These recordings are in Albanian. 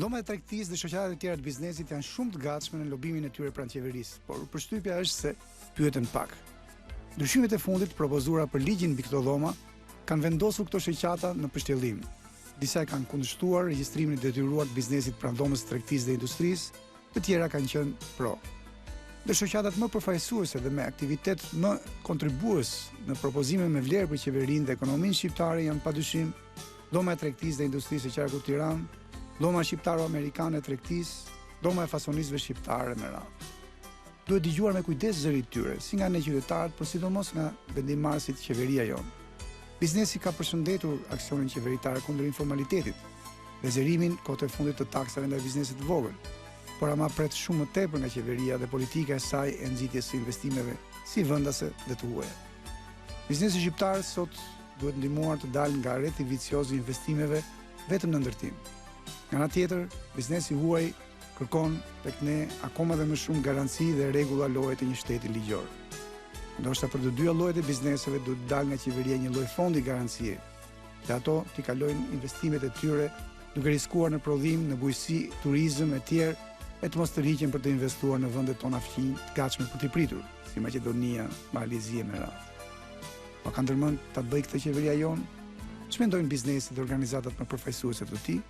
Dhomat e tregtisë dhe shoqatat e tjera të biznesit janë shumë të gatshme në lobimin e tyre pranë qeverisë, por përshtypja është se pyeten pak. Ndryshimet e fundit propozuara për ligjin mbi këto dhoma kanë vendosur këto shoqata në pështjellim. Disa kanë kundërshtuar regjistrimin e detyruar të biznesit pranë dhomës së tregtisë dhe industrisë, të tjera kanë qenë pro. Dhe shoqatat më përfaqësuese dhe me aktivitet më kontribues në propozime me vlerë për qeverinë dhe ekonominë shqiptare janë padyshim dhoma e tregtisë dhe industrisë së qarkut Tiranë, dhoma shqiptaro-amerikane e tregtisë, dhoma e fasonistëve shqiptare me radhë. Duhet dëgjuar me kujdes zërit tyre, si nga ne qytetarët, por sidomos nga vendimmarrësit qeveria jonë. Biznesi ka përshëndetur aksionin qeveritar kundër informalitetit dhe zërimin kohët e fundit të taksave ndaj biznesit të vogël, por ama pret shumë më tepër nga qeveria dhe politika e saj e nxitjes së investimeve si vendase dhe të huaja. Biznesi shqiptar sot duhet ndihmuar të dalë nga rrethi vicioz i investimeve vetëm në ndërtim. Nga ana tjetër, biznesi huaj kërkon tek ne akoma dhe më shumë garanci dhe rregulla loje të një shteti ligjor. Ndoshta për të dyja llojet e bizneseve duhet dalë nga qeveria një lloj fondi garancie, dhe ato t'i kalojnë investimet e tyre duke riskuar në prodhim, në bujqësi, turizëm e tjerë, e të mos tërhiqen për të investuar në vendet tona fqinj të gatshme për t'i pritur, si Maqedonia, Malizia me radhë. Pa ka ndërmend ta bëjë këtë qeveria jonë? Ç'mendojnë mendojnë biznesit dhe organizatat më përfaqësuese të tij?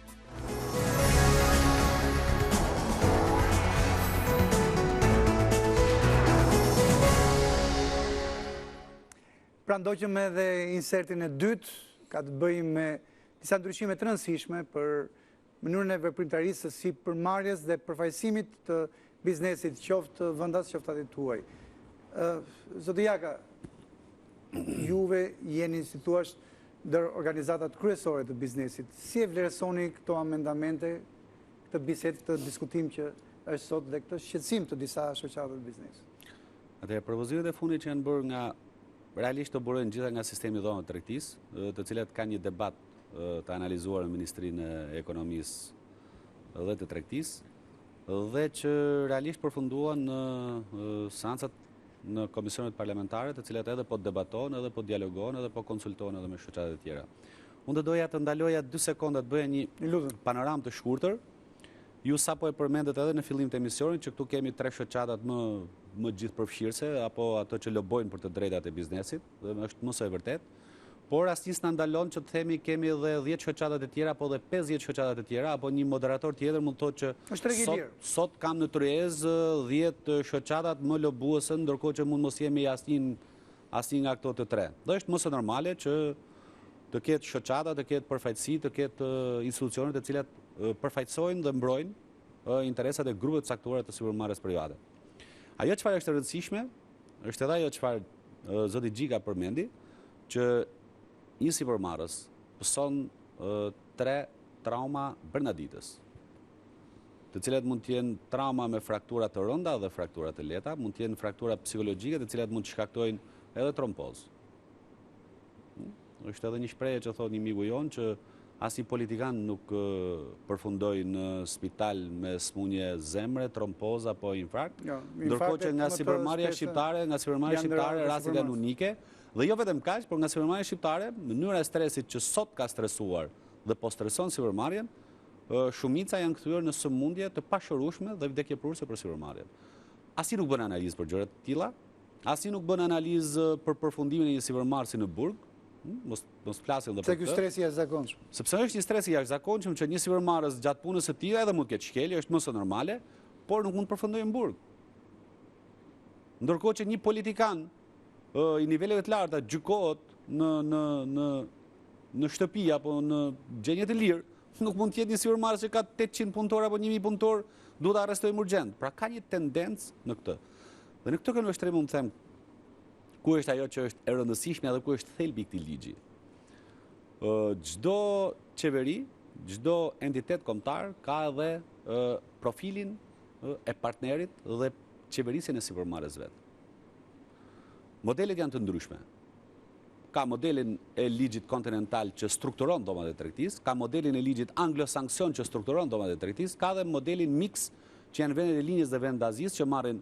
Pra ndoqëm edhe insertin e dytë, ka të bëjë me disa ndryshime të rëndësishme për mënyrën e veprimtarisë si përmarrjes dhe përfaqësimit të biznesit, qoftë vendas, qoftë atë tuaj. Zoti Jaka, juve jeni, si thua, ndër organizatat kryesore të biznesit. Si e vlerësoni këto amendamente, këtë bisedë, këtë diskutim që është sot dhe këtë shqetësim të disa shoqata të biznesit? Atëherë, propozimet e fundit që janë bërë nga realisht të burojnë gjitha nga sistemi i dhomave të tregtisë, të cilat kanë një debat të analizuar në Ministrinë e Ekonomisë dhe të Tregtisë, dhe që realisht përfunduan në seancat në komisionet parlamentare, të cilat edhe po debatohen, edhe po dialogohen, edhe po konsultohen edhe me shoqatat e tjera. Unë doja të ndaloja 2 sekonda të bëja një panoramë të shkurtër. Ju sapo e përmendet edhe në fillim të emisionit që këtu kemi 3 shoqatat më gjithëpërfshirëse, apo ato që lobojnë për të drejtat e biznesit, dhe është mos e vërtet. Por asnjë s'na ndalon që të themi kemi edhe 10 shoqatat e tjera, apo edhe 50 shoqatat e tjera, apo një moderator tjetër mund të thotë që sot kam në Tryez 10 shoqatat më lobuese, ndërkohë që mund mos jemi asnjë nga këto të 3. Dhe është mos e normale që të ketë shoqata, të ketë përfaqësi, të ketë institucione të cilat përfaqësojnë dhe mbrojnë interesat e grupeve të caktuara të sipërmarrjes private. Ajo çfarë është e rëndësishme, është edhe ajo çfarë zoti Gjika përmendi, që një sipërmarrës pëson 3 trauma bërnaditës, të cilat mund të jenë trauma me fraktura të rënda dhe fraktura të lehta, mund të jenë fraktura psikologjike të cilat mund të shkaktojnë edhe trompozë. Është edhe një shprehje që thotë një miku jon që asnjë politikan nuk përfundoi në spital me smundje zemre, trompoz apo infarkt, ndërkohë që nga sipërmarrja shqiptare rastet janë unike, dhe jo vetëm kaq, por nga sipërmarrja shqiptare, mënyra e stresit që sot ka stresuar dhe po streson sipërmarrjen, shumica janë kthyer në sëmundje të pashërueshme dhe vdekjeprurëse për sipërmarrjen. Asnjë nuk bën analizë për gjëra të tilla, asnjë nuk bën analizë për përfundimin e një sipërmarrësi në burg. Mos flasim dhe për këtë. Se ky stres i jashtëzakonshëm. Sepse është një stres i jashtëzakonshëm që një sipërmarrës gjatë punës së tij edhe mund të ketë shkelje, është më së normale, por nuk mund të përfundojë në burg. Ndërkohë që një politikan i niveleve të larta gjykohet në shtëpi apo në gjendje të lirë, nuk mund të jetë një sipërmarrës që ka 800 punëtor apo 1000 punëtor, duhet ta arrestojmë urgjent. Pra ka një tendencë në këtë. Dhe në këtë këndvështrim mund të them ku është ajo që është e rëndësishme dhe ku është thelbi i këtij ligji. Çdo qeveri, çdo entitet kombëtar ka edhe profilin e partnerit dhe qeverisjen e sipërmarrjes vet. Modelet janë të ndryshme. Ka modelin e ligjit kontinental që strukturon dhomat e tregtisë, ka modelin e ligjit anglo-sanksion që strukturon dhomat e tregtisë, ka dhe modelin mix që janë vendet e linjës dhe vendazisë që marrin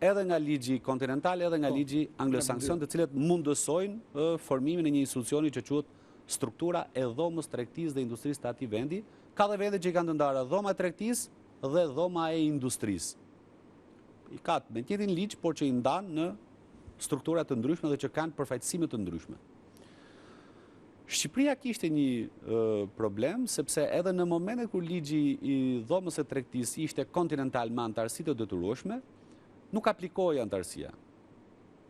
edhe nga ligji kontinental, edhe nga ligji anglo-sanksion, të cilët mundësojnë formimin e një institucioni që quhet struktura e dhomës tregtisë dhe industrisë të atij vendi, ka dhe vende që i kanë të ndarë dhoma e tregtisë dhe dhoma e industrisë. I ka me njëjtin ligj, por që i ndanë në struktura të ndryshme dhe që kanë përfaqësime të ndryshme. Shqipëria kishte një problem, sepse edhe në momentet kur ligji i dhomës së tregtisë ishte kontinental me antarësi të detyrueshme, nuk aplikoi antarësia.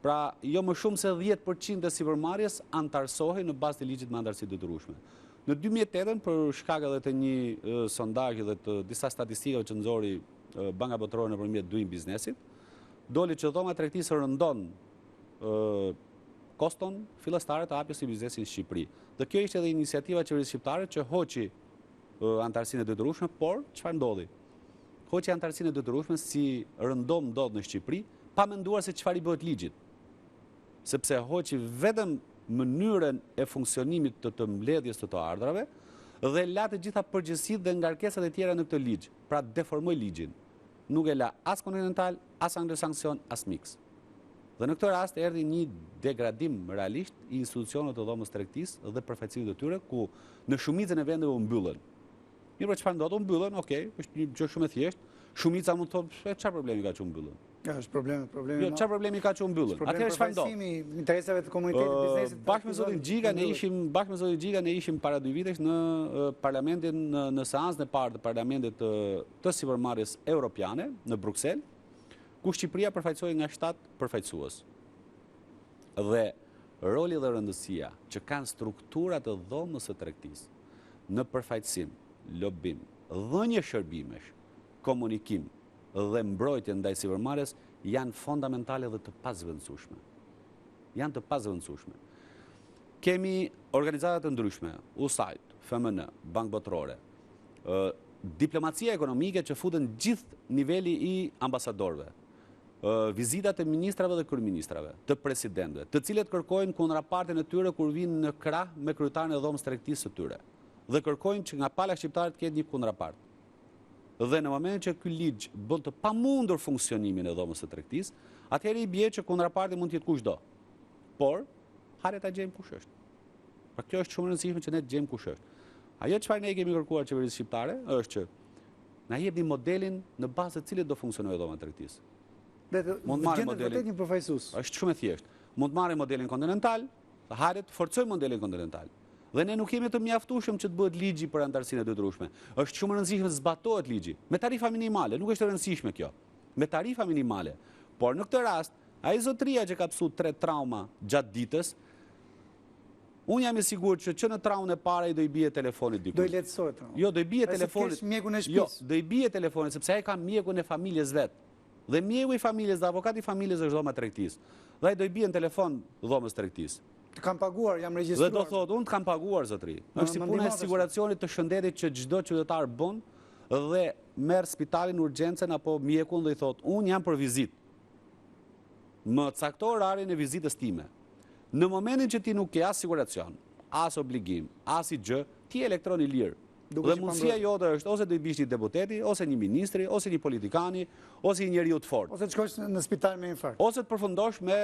Pra, jo më shumë se 10% e sipërmarrjes antarësohej në bazë të ligjit me antarësi të detyrueshme. Në 2008, për shkak edhe të një sondazhi dhe të disa statistikave që nxori Banka Botërore nëpërmjet Doing Businessit, doli që dhoma e tregtisë rëndon koston fillestare të hapjes së biznesit në Shqipëri. Dhe kjo ishte edhe iniciativa e qeverisë shqiptare që hoqi antarësinë e detyrueshme, por çfarë ndodhi? Hoqi antarësinë e detyrueshme si rëndom ndodh në Shqipëri, pa menduar se çfarë i bëhet ligjit. Sepse hoqi vetëm mënyrën e funksionimit të mbledhjes të ardhrave dhe la të gjitha përgjegjësitë dhe ngarkesat e tjera në këtë ligj. Pra deformoi ligjin. Nuk e la as kontinental, as anglo-sanksion, as mix. Dhe në këtë rast erdhi një degradim realisht i institucioneve të dhomës tregtisë dhe përfaqësimit të tyre, ku në shumicën e vendeve u mbyllën. Mirë, çfarë ndodh? U mbyllën, okay, është një gjë shumë e thjeshtë. Shumica mund të thotë, çfarë problemi ka që u mbyllën? Ja, është problemi. Jo, çfarë problemi ka që u mbyllën? Atëherë çfarë ndodh? Përfaqësimi interesave të komunitetit biznesit. Bashkë me zotin Gjiga ne ishim para 2 vitesh në parlamentin në seancën e parë të parlamentit të sipërmarrjes europiane në Bruksel, ku Shqipëria përfaqësohej nga 7 përfaqësues. Dhe roli dhe rëndësia që kanë strukturat e dhomës së tregtisë në përfaqësim, lobim, dhënje shërbimesh, komunikim dhe mbrojtje ndaj sipërmarrjes janë fondamentale dhe të pazëvendësueshme. Janë të pazëvendësueshme. Kemi organizata të ndryshme, USAID, FMN, Bankë Botërore, diplomacia ekonomike që futen gjithë niveli i ambasadorëve, vizitat e ministrave dhe kryeministrave, të presidentëve, të cilët kërkojnë kontrapartin e tyre kur vinë në krah me kryetarin e dhomës tregtisë së tyre. Dhe kërkojnë që nga pala shqiptare të ketë një kontrapart. Dhe në momentin që ky ligj bën të pamundur funksionimin e dhomës së tregtisë, atëherë i bie që kontraparti mund të jetë kushdo. Por, hajde ta gjejmë kush është. Pra kjo është shumë e rëndësishme që ne të gjejmë kush është. Ajo çfarë ne kemi kërkuar qeverisë shqiptare është që na jepni modelin në bazë të cilit do funksionojë dhoma e tregtisë. Mund marrë modelin një përfaqësues. Është shumë e thjeshtë. Mund marrë modelin kontinental, hajde të forcojmë modelin kontinental. Dhe ne nuk jemi të mjaftueshëm që të bëhet ligji për antarësinë e detyrueshme. Është shumë e rëndësishme të zbatohet ligji me tarifa minimale, nuk është e rëndësishme kjo. Me tarifa minimale. Por në këtë rast, ai zotëria që ka psu 3 trauma gjatë ditës, unë jam i sigurt që në traumën e parë ai do i bie telefonit diku. Do i lehtësohet trauma. Jo, do i bie telefonit. Mjekun e Jo, shtëpisë. do i bie telefonit sepse ai ka mjekun e familjes vet. Dhe mjeku i familjes dhe avokati i familjes është dhoma e tregtisë. Dhe ai do i bie në telefon dhomës tregtisë. Të kam paguar, jam Dhe regjistruar. do thotë, unë të kam paguar, zotëri. Është si puna e siguracionit të shëndetit që çdo qytetar bën dhe merr spitalin urgjencën apo mjekun dhe i thotë, unë jam për vizitë. Më cakto orarin e vizitës time. Në momentin që ti nuk ke as siguracion, as obligim, as i gjë, ti je elektron i lirë. Dhe mundësia jote është ose do i bish një deputeti, ose një ministri, ose një politikani, ose një njeriu të fortë. Ose të shkosh në spital me infarkt. Ose të përfundosh me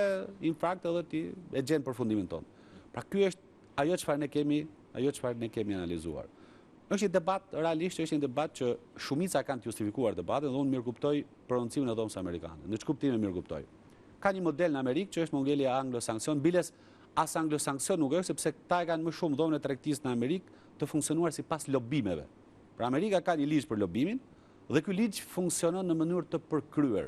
infarkt edhe ti e gjen përfundimin tonë. Pra ky është ajo çfarë ne kemi analizuar. Është një debat, realisht është një debat që shumica kanë të justifikuar debatin dhe unë mirë kuptoj prononcimin e dhomës amerikane. Në çkuptimin mirë kuptoj. Ka një model në Amerikë që është modeli anglo-sanksion, biles as anglo-sanksion nuk është sepse këta e kanë më shumë dhomën e tregtisë në Amerikë të funksionuar sipas lobimeve. Pra Amerika ka një ligj për lobimin dhe ky ligj funksionon në mënyrë të përkryer.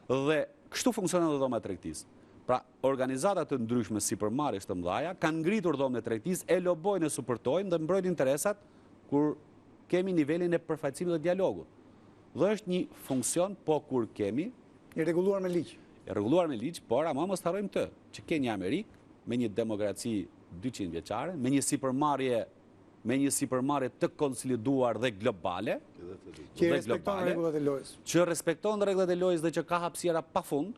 Dhe kështu funksionon edhe dhoma e tregtisë. Pra organizata të ndryshme sipërmarrjes të mëdha kanë ngritur dhomën e tregtisë, e lobojnë, e supportojnë dhe mbrojnë interesat kur kemi nivelin e përfaqësimit dhe dialogut. Dhe është një funksion, po kur kemi I rregulluar me ligj. Por ama mos harrojmë këtë, që ke një Amerikë me një demokraci 200 vjeçare, me një sipërmarrje të konsoliduar dhe globale, Që respekton rregullat e lojës. që respekton rregullat e lojës dhe që ka hapësira pafund,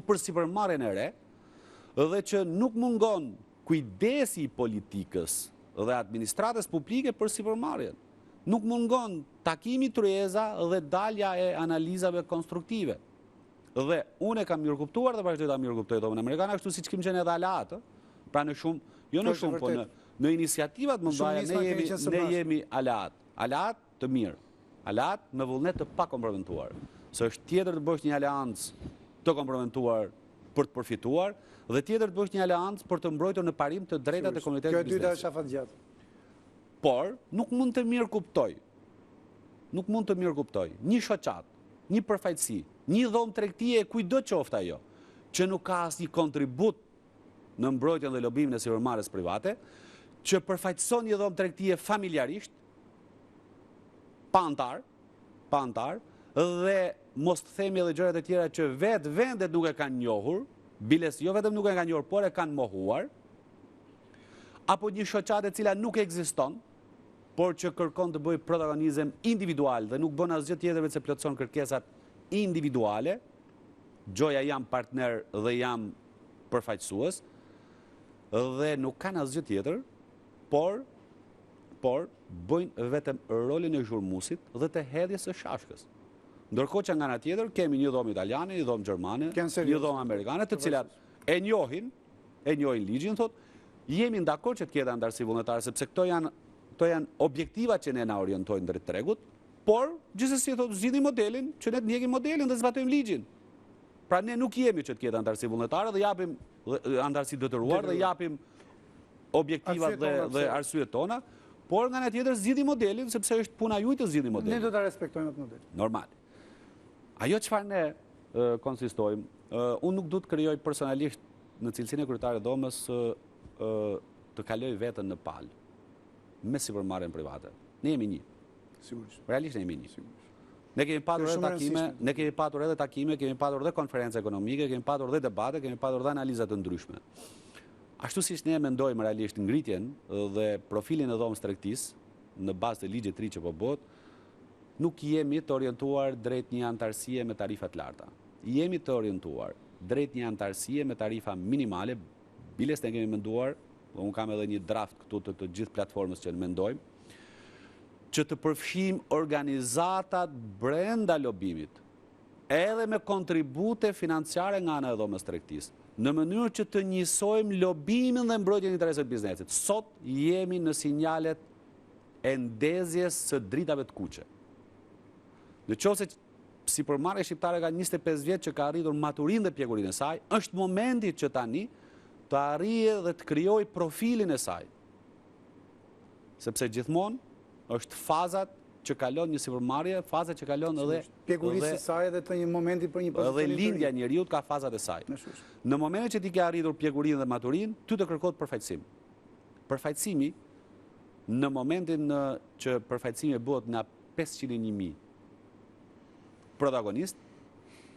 për sipërmarrjen e re, dhe që nuk mungon kujdesi i politikës dhe administratës publike për sipërmarrjen. Nuk mungon takimi tryeza dhe dalja e analizave konstruktive. Dhe unë e kam mirë kuptuar dhe vazhdoj ta mirë kuptoj dhomën amerikane, ashtu siç kim qenë edhe aleatë, pra në shumë, jo në shumë, po në iniciativat më mbaja ne jemi aleat të mirë, aleat me vullnet të pa komprometuar. Se është tjetër të bësh një aleancë të komprometuar për të përfituar, dhe tjetër të bësh një aleancë për të mbrojtur në parim të drejtat e komunitetit biznesit. Kjo e dyta është afatgjatë. Por, nuk mund të mirë kuptoj, një shoqat, një përfaqësi, një dhomë tregtie e kujdo qoftë ajo, që nuk ka asnjë kontribut në mbrojtjen dhe lobimin e sipërmarrjes private, që përfaqëson një dhomë tregtie familjarisht, pa antar, dhe mos të themi edhe gjërat e tjera që vetë vendet nuk e kanë njohur, biles jo vetëm nuk e kanë njohur, por e kanë mohuar, apo një shoqat e cila nuk ekziston, por që kërkon të bëj protagonizëm individual dhe nuk bën asgjë tjetër veç se plotëson kërkesat individuale, gjoja jam partner dhe jam përfaqësues, dhe nuk kanë asgjë tjetër, por bëjnë vetëm rolin e zhurmusit dhe të hedhjes së shashkës. Ndërkohë që nga ana tjetër kemi një dhomë italiane, një dhomë gjermane, një dhomë amerikane, të cilat e njohin ligjin, thotë, jemi dakord që të ketë anëtarësi vullnetare, sepse këto janë objektivat që ne na orientojnë drejt tregut, por gjithsesi thotë zgjidhni modelin, që ne të ndjekim modelin dhe zbatojmë ligjin. Pra ne nuk jemi që të ketë anëtarësi vullnetare dhe japim anëtarësi detyruar dhe japim objektivat dhe arsyet tona, por nga ana tjetër zgjidhni modelin sepse është puna juaj të zgjidhni modelin. Ne do ta respektojmë atë model. Normal. Ajo çfarë ne konsistojmë, unë nuk du të krijoj personalisht në cilësinë e kryetarit të dhomës të kaloj veten në palë me sipërmarrjen private. Ne jemi një. Sigurisht. Realisht ne jemi një. Ne kemi patur edhe takime, kemi patur edhe konferenca ekonomike, kemi patur edhe debate, kemi patur edhe analiza të ndryshme. Ashtu siç ne mendojmë realisht ngritjen dhe profilin e dhomës tregtisë në bazë të ligjit 3 që po bëhet, nuk jemi të orientuar drejt një anëtarësie me tarifa të larta. Jemi të orientuar drejt një anëtarësie me tarifa minimale, biles ne kemi menduar, dhe unë kam edhe një draft këtu të gjithë platformës që në mendojmë, që të përfshijmë organizatat brenda lobimit, edhe me kontribute financiare nga ana e dhomës tregtisë, në mënyrë që të njësojmë lobimin dhe mbrojtjen e interesave të biznesit. Sot jemi në sinjalet e ndezjes së dritave të kuqe. Në qoftë se sipërmarrja shqiptare ka 25 vjet që ka arritur maturinë dhe pjekurinë e saj, është momenti që tani të arrijë dhe të krijojë profilin e saj. Sepse gjithmonë është fazat që kalon një sipërmarrje, fazat që kalon edhe pjekurisë së saj dhe të një momenti për një pozicion. Edhe lindja e njeriu ka fazat e saj. Në momentin që ti ke arritur pjekurinë dhe maturinë, ty të kërkohet përfaqësim. Përfaqësimi në momentin që përfaqësimi bëhet nga 500.000 protagonist,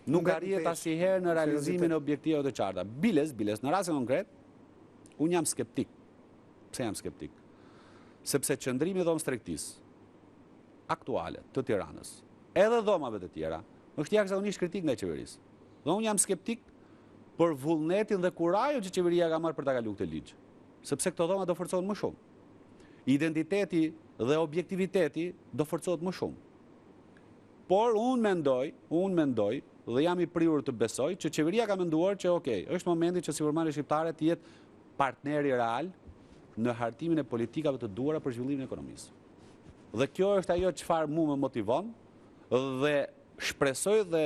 nuk arrihet asnjëherë në realizimin e objektivave të qarta. Biles, në rastin konkret, unë jam skeptik. Pse jam skeptik? Sepse qëndrimi i dhomës tregtisë aktuale të Tiranës, edhe dhomave të tjera, është jashtëzakonisht kritik ndaj qeverisë. Dhe unë jam skeptik për vullnetin dhe kurajin që qeveria ka marrë për ta kaluar këtë ligj, sepse këto dhoma do forcohen më shumë. Identiteti dhe objektiviteti do forcohet më shumë. Por unë mendoj dhe jam i prirur të besoj që qeveria ka menduar që është momenti që sipërmarrja shqiptare të jetë partneri real në hartimin e politikave të duara për zhvillimin e ekonomisë. Dhe kjo është ajo çfarë mua më motivon dhe shpresoj dhe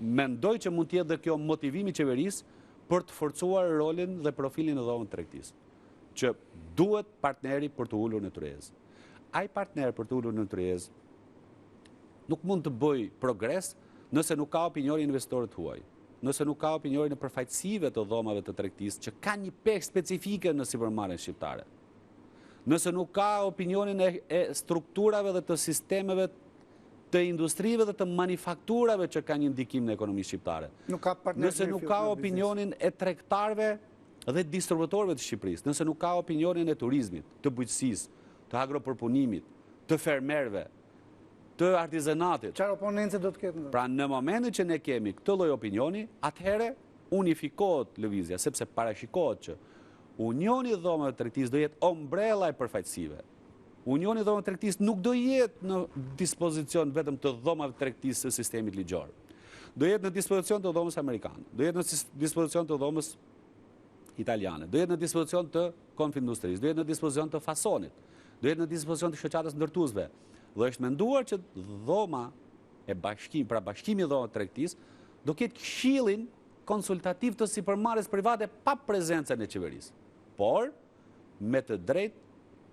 mendoj që mund të jetë dhe kjo motivimi i qeverisë për të forcuar rolin dhe profilin e dhomës tregtisë, që duhet partneri për të ulur në tryezë. Ai partner për të ulur në tryezë nuk mund të bëj progres nëse nuk ka opinionin e investorëve huaj, nëse nuk ka opinionin e përfaqësive të dhomave të tregtisë që kanë një peshë specifike në sipërmarrjen shqiptare. Nëse nuk ka opinionin e strukturave dhe të sistemeve të industrive dhe të manufakturave që kanë një ndikim në ekonominë shqiptare. Nëse nuk ka opinionin e tregtarëve dhe distributorëve të Shqipërisë, nëse nuk ka opinionin e turizmit, të bujqësisë, të agropërpunimit, të fermerëve, të artizanatit. Çfarë oponencë do të ketë? Pra në momentin që ne kemi këtë lloj opinioni, atëherë unifikohet lëvizja, sepse parashikohet që Unioni i dhomave të tregtisë do jetë ombrella e përfaqësive. Unioni i dhomave të tregtisë nuk do jetë në dispozicion vetëm të dhomave të tregtisë së sistemit ligjor. Do jetë në dispozicion të dhomës amerikane, do jetë në dispozicion të dhomës italiane, do jetë në dispozicion të Konfindustrisë, do jetë në dispozicion të Fasonit, do jetë në dispozicion të shoqatës ndërtuesve. Dhe është menduar që dhoma e bashkimi i dhomave të tregtisë do ketë këshillin konsultativ të sipërmarrjes private pa prezencën e qeverisë, por me të drejtë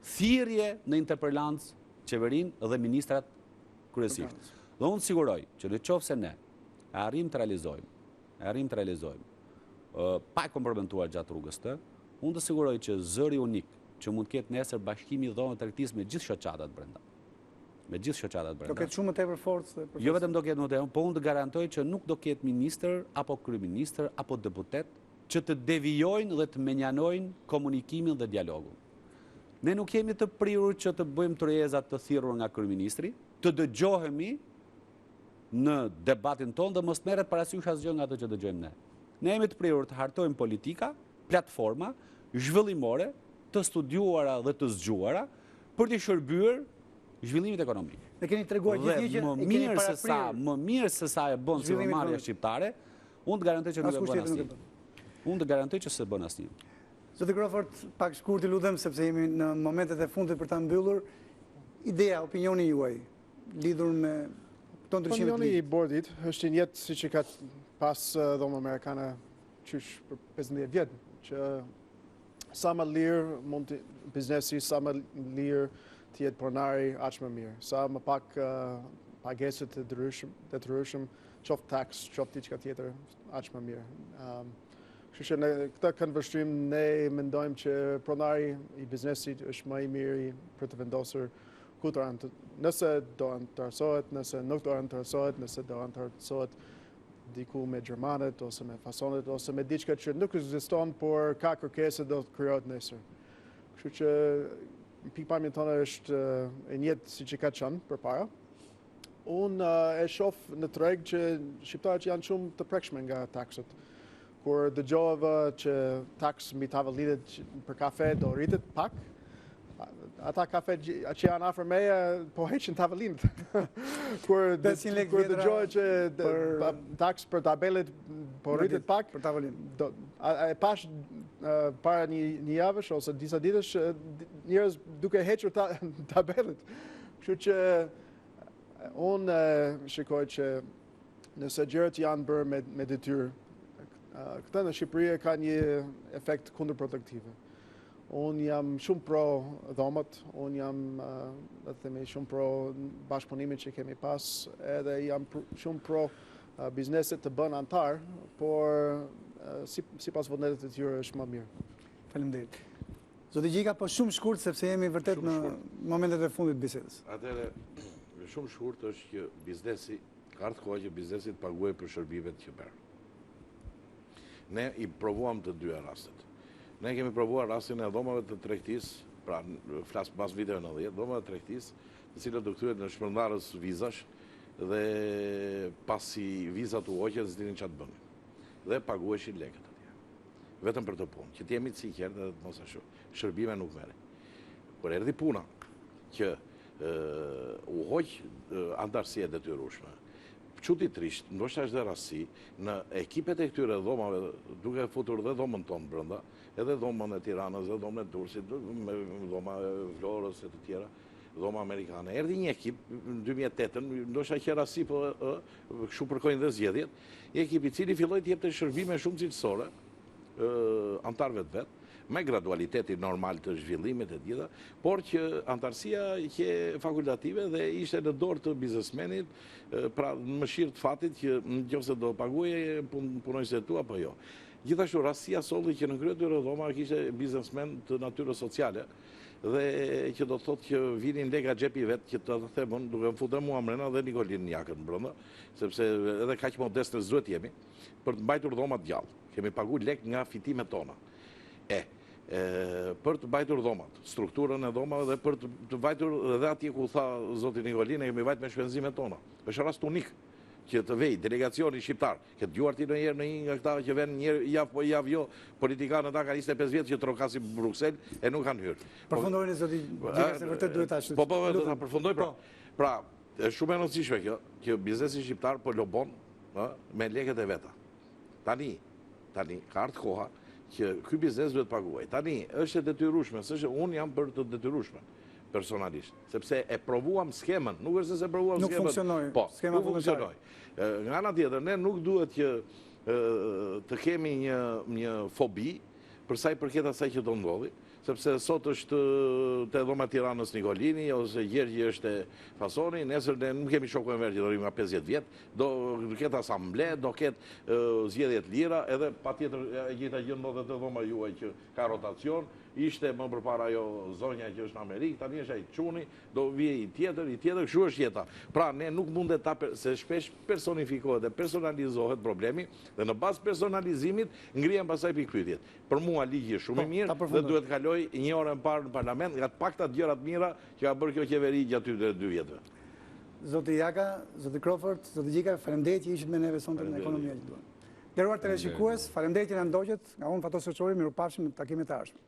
thirrje në interpelancë qeverinë dhe ministrat kryesisht. Dhe unë siguroj që në qoftë se ne e arrim të realizojmë, pa e komprometuar gjatë rrugës të, unë të siguroj që zëri unik që mund të ketë nesër bashkimi i dhomave të tregtisë me gjithë shoqatat brenda. Do ketë shumë më tepër forcë. Jo vetëm do ketë më tepër, po unë të garantoj që nuk do ketë ministër apo kryeministër apo deputet që të devijojnë dhe të menjanojnë komunikimin dhe dialogun. Ne nuk jemi të prirur që të bëjmë tërjezat të thirrur nga kryeministri, të dëgjohemi në debatin tonë dhe mos merret parasysh asgjë nga ato që dëgjojmë ne. Ne jemi të prirur të hartojmë politika, platforma zhvillimore, të studiuara dhe të zgjuara për të shërbyer zhvillimit ekonomik. Ne keni treguar gjithë që më mirë se sa e bën sipërmarrja shqiptare, unë të garantoj që nuk e bën asnjë. Unë të garantoj që s'e bën asnjë. Zoti Crawford, pak shkurt i lutem sepse jemi në momentet e fundit për ta mbyllur. Ideja, opinioni juaj lidhur me këto ndryshime. Opinioni i bordit është i njëjtë siç e ka pas dhoma amerikane qysh për 15 vjet, që sa më lirë mund të biznesi, sa më lirë të jetë pronari, aq më mirë. Sa më pak pagesë të detyrshëm, qoftë tax, qoftë diçka tjetër, aq më mirë. Kështu që në këtë këndvështrim ne mendojmë që pronari i biznesit është më i miri për të vendosur ku të nëse do anëtarësohet, nëse nuk do anëtarësohet, nëse do anëtarësohet diku me Gjermanet, ose me Fasonet, ose me diçka që nuk ekziston, por ka kërkesë do të krijohet nesër. Kështu që pikpamjen tonë është e njëjtë siç e ka qenë përpara. Unë e shoh në treg që shqiptarët janë shumë të prekshme nga taksat. Kur dëgjova që taks mbi tavollinet për kafe do rritet pak, ata kafe që janë afër meje po heqin tavollinet. Kur dëgjova që taks për tabelet po rritet pak për tavolinë. E pash para një javësh ose disa ditësh njerëz duke hequr tabelet. Kështu që unë shikoj që nëse gjërat janë bërë me detyrë, këta në Shqipëri ka një efekt kundërproduktive. Unë jam shumë pro dhomat, unë jam shumë pro bashkëpunimit që kemi pas, edhe jam shumë pro bizneset të bën antar, por sipas vullnetit të tyre është më mirë. Faleminderit. Zoti Gjika, po shumë shkurt sepse jemi vërtet në momentet e fundit të bisedës. Atëherë, shumë shkurt është që biznesi, ka ardhur koha që biznesi të paguajë për shërbimet që merr. Ne i provuam të dyja rastet. Ne kemi provuar rastin e dhomave të tregtisë, pra flas pas viteve 90, dhomave të tregtisë, të cilët do kthyen në shpërndarës vizash dhe pasi vizat u hoqën s'dinin çfarë të bënin. Dhe paguheshin lekët atje. Vetëm për të punë, që të jemi të sinqertë dhe të mos ashtu. Shërbime nuk merren. Por erdhi puna që u hoq antarësia e detyrueshme. Çuditërisht, ndoshta është dhe rasti në ekipet e këtyre dhomave, duke futur dhe dhomën tonë brenda, edhe dhomën e Tiranës, edhe dhomën e Durrësit, dhoma e Vlorës e të tjera, dhoma amerikane. Erdhi një ekip në 2008, ndoshta që rasti po kështu përkojnë dhe zgjedhjet, një ekip i cili filloi të jepte shërbime shumë cilësore antarëve të vet, me gradualiteti normal të zhvillimit e gjitha, por që antarësia që fakultative dhe ishte në dorë të biznesmenit, pra në mëshirë të fatit që nëse do paguaje punonjësit e tu apo jo. Gjithashtu rastia solli që në krye të dhoma kishte biznesmen të natyrës sociale dhe që do thotë që vinin lega xhepi vet që të themon duke më futur mua mrena dhe Nikolin Jakën brenda, sepse edhe kaq modeste duhet jemi për të mbajtur dhomat gjallë. Kemi paguar lek nga fitimet tona. Për të mbajtur dhomat, strukturën e dhomave dhe për të mbajtur edhe atje ku tha zoti Nikolin, ne kemi vajt me shpenzimet tona. Është rast unik që të vej delegacioni shqiptar, që dëgjuar ti ndonjëherë në një nga këta që vjen një javë po javë jo, politikanët ata kanë 25 vjet që trokasin në Bruksel e nuk kanë hyrë. Përfundojeni zoti Gjika se vërtet duhet ta shtyp. Po do ta përfundoj pra. Pra, është shumë e rëndësishme kjo, që biznesi shqiptar po lobon me lekët e veta. Tani ka ardhur koha që ky biznes duhet paguaj. Tani, është e detyrueshme, s'është unë jam për të detyrueshme personalisht, sepse e provuam skemën, nuk është se provuam Nuk skemën. funksionoi, Po, skema nuk funksionoi. Nga ana tjetër, ne nuk duhet që të kemi një fobi për sa i përket asaj që do ndodhi, sepse sot është te dhoma Tiranës Nikolini, ose Gjergji është e Fasoni, nesër ne nuk kemi shokun e verë që do rrim nga 50 vjet, do ketë asamble, do ketë zgjedhje të lira, edhe patjetër e gjitha gjë ndodhet te dhoma juaj që ka rotacion. Ishte më përpara ajo zonja që është në Amerikë, tani është ai çuni, do vije i tjetër, kështu është jeta. Pra ne nuk mundet se shpesh personifikohet dhe personalizohet problemi dhe në bazë personalizimit ngrihen pasaj pikpyetjet. Për mua ligji është shumë i mirë dhe duhet kaloj një orë më parë në parlament nga të pakta gjëra të mira që ka bërë kjo qeveri gjaty 2 vjetëve. Zoti Jaka, zoti Crawford, zoti Gjika, faleminderit që ishit me neve sonte në Ekonomia që duan. Nderuar televizionist, faleminderit që na ndoqët, nga unë Fatos Soçori, mirupafshim në takimet e ardhshme.